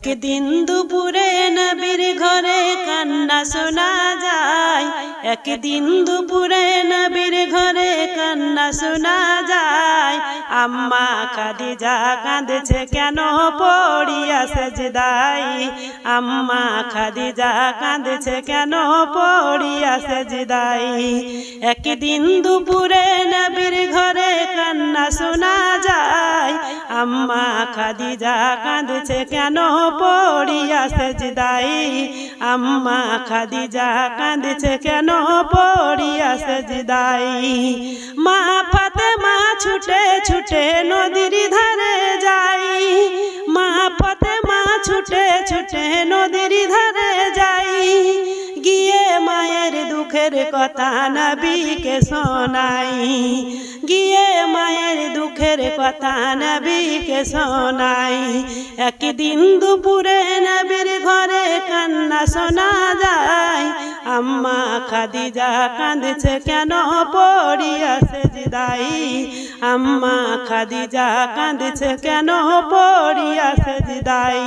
একদিন দুপুরে নবীর ঘরে কান্না শোনা যায়, একদিন দুপুরে নবীর ঘরে কান্না শোনা যায়। আম্মা খাদিজা কাঁদছে কেন পড়িয়া সেজদায়, আম্মা খাদিজা কাঁদছে কেন পড়িয়া সেজদায়। একদিন দুপুরে নবীর ঘরে কান্না শোনা যায়, আম্মা খাদিজা কাঁদছে কেন পড়িয়া সেজদায়, আম্মা খাদিজা কাঁদছে কেন পড়িয়া সেজদায়। মা ফাতেমা ছুটে ছুটে নদীর ধারে যাই, মা ফাতেমা ছুটে ছুটে নদীর ধারে যাই, গিয়ে মায়ের দুঃখের কথা নবীকে শোনাই, গিয়ে মায়ের দুঃখের কথা নবীকে শোনাই। একদিন দুপুরে নবীর ঘরে কান্না শোনা যায়, আম্মা খাদিজা কাঁদছে কেন পড়িয়া সেজদায়, আম্মা খাদিজা কাঁদছে কেন পড়িয়া সেজদায়।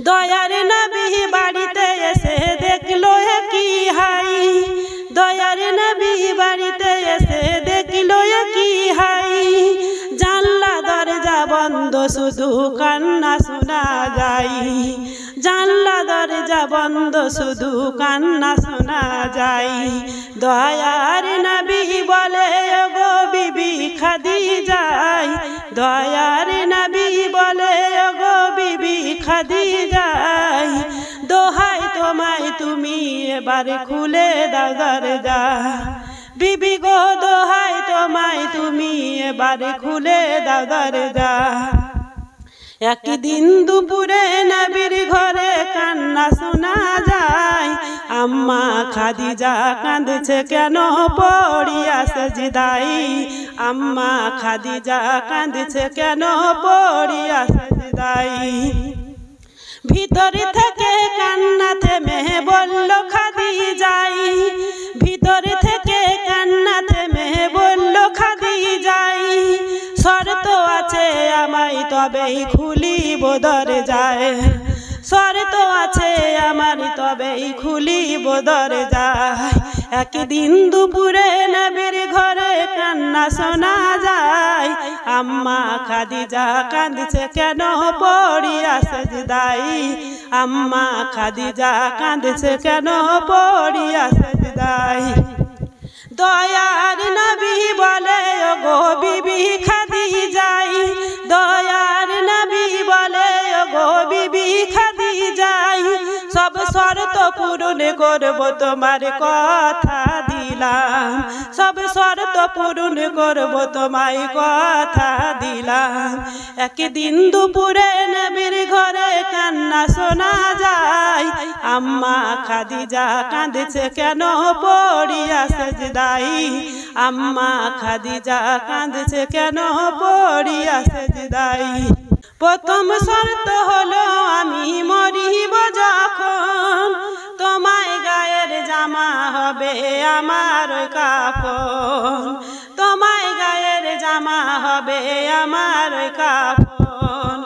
দয়ার নবী বাড়িতে এসে দেখলো কি হাই, দয়ার নবী বাড়িতে এসে দেখলো কি হাই, জানলা দরজা বন্ধ শুধু কান্না শোনা যায়, জানলা দরজা বন্ধ শুধু কান্না শোনা যায়। দয়ার নবী বলে গো বিবি খাদিজাই, দয়ার নবী বলে গো বিবি খাদিজাই, দোহাই তোমায় তুমি এবার খুলে দাও দরজা, বিবি গো দোহাই তোমায় তুমি এবার খুলে দাও দরজা। একদিন দুপুরে নবীর ঘরে কান্না শোনা যায়, আম্মা খাদিজা কাঁদছে কেন পড়িয়া সেজদায়, আম্মা খাদিজা কাঁদছে কেন পড়িয়া সেজদায়। ভিতর থেকে কান্না থেমে বলল খাদিজাই, ভিতর থেকে কান্না থেমে বলল খাদিজাই, শর্ত আছে আমায় তবেই খুলিব দরজায়, শর্ত আছে আমার তবেই খুলিব দরজায়। একদিন দুপুরে নবীর ঘরে কান্না শোনা যায়, আম্মা খাদিজা কাঁদছে কেন পড়িয়া সেজদায়, আম্মা খাদিজা কাঁদছে কেন পড়িয়া সেজদায়। দয়ার নবী বলে গো বিবি খাদিজাই, দয়ার নবী বলে গো বিবি খাদিজাই, সব শর্ত পূরণ করব তোমার কথা দিলাম, সব শর্ত পূরণ করব তোমায় কথা দিলাম। একদিন দুপুরে নবীর ঘরে কান্না শোনা যায়, আম্মা খাদিজা কাঁদছে কেন পড়িয়া সেজদায়, আম্মা খাদিজা কাঁদছে কেন পড়িয়া সেজদায়। প্রথম শর্ত হলো আমি মরিব যখন, তোমায় গায়ের জামা হবে আমার কাফন, তোমায় গায়ের জামা হবে আমার কাফন,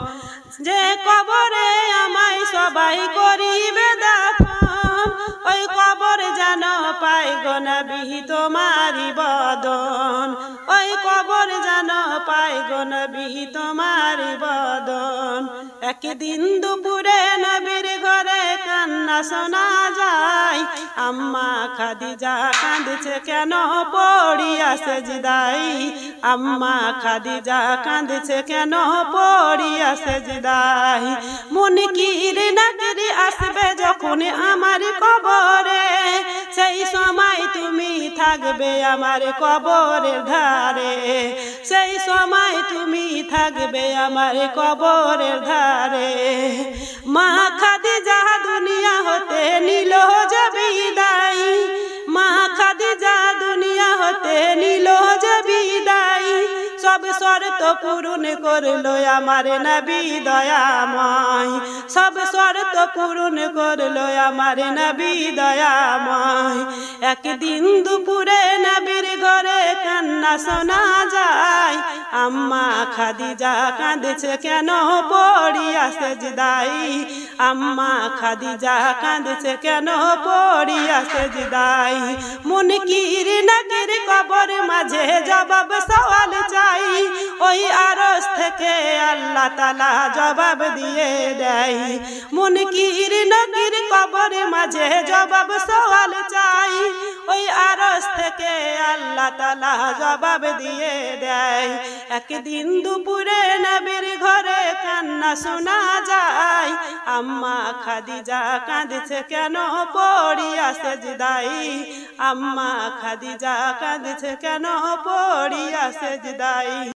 যে কবরে আমায় সবাই করিবে দাফন, ওই কবর যেন পাই গো নবী তোমারি বদন, ওই কবর যেন পাই গো নবী তোমারি বদন। একদিন দুপুরে নবীর ঘরে কান্না শোনা যায়, আম্মা খাদিজা কাঁদছে কেন পড়িয়া সেজদায়, আম্মা খাদিজা কাঁদছে কেন পড়িয়া সেজদায়। মুনকির নাকির আসবে যখন আমার কবরে, সেই সময় তুমি থাকবে আমার কবরের ধারে, সেই সময় তুমি থাকবে আমার কবরের ধারে। মা খাদিজা দুনিয়া হতে নিল যে বিদায়, মা খাদিজা দুনিয়া হতে নিল যে বিদায়, সব শর্ত পূরণ করলো আমার নবী দয়াময়, সব শর্ত পূরণ করলো আমার নবী দয়াময়। একদিন দুপুরে নবীর ঘরে কান্না শোনা যায়, আম্মা খাদিজা কাঁদছে কেন পড়িয়া সেজদায়, আম্মা খাদিজা কাঁদছে কেন পড়িয়া সেজদায়। মুনকির নাকির কবর মাঝে জবাব সওয়াল চাই, ওই আরশ থেকে আল্লাহ তাআলা জবাব দিয়ে দেয়। মুনকির নাকির কবর মাঝে জবাব সওয়াল চাই, ওই আরশ থেকে আল্লাহ তাআলা জবাব দিয়ে দেয়। একদিন দুপুরে নবীর ঘরে কান্না শোনা যায়, আম্মা খাদিজা কাঁদছে কেন পড়িয়া সেজদায়, আম্মা খাদিজা কাঁদছে কেন পড়িয়া সেজদায়।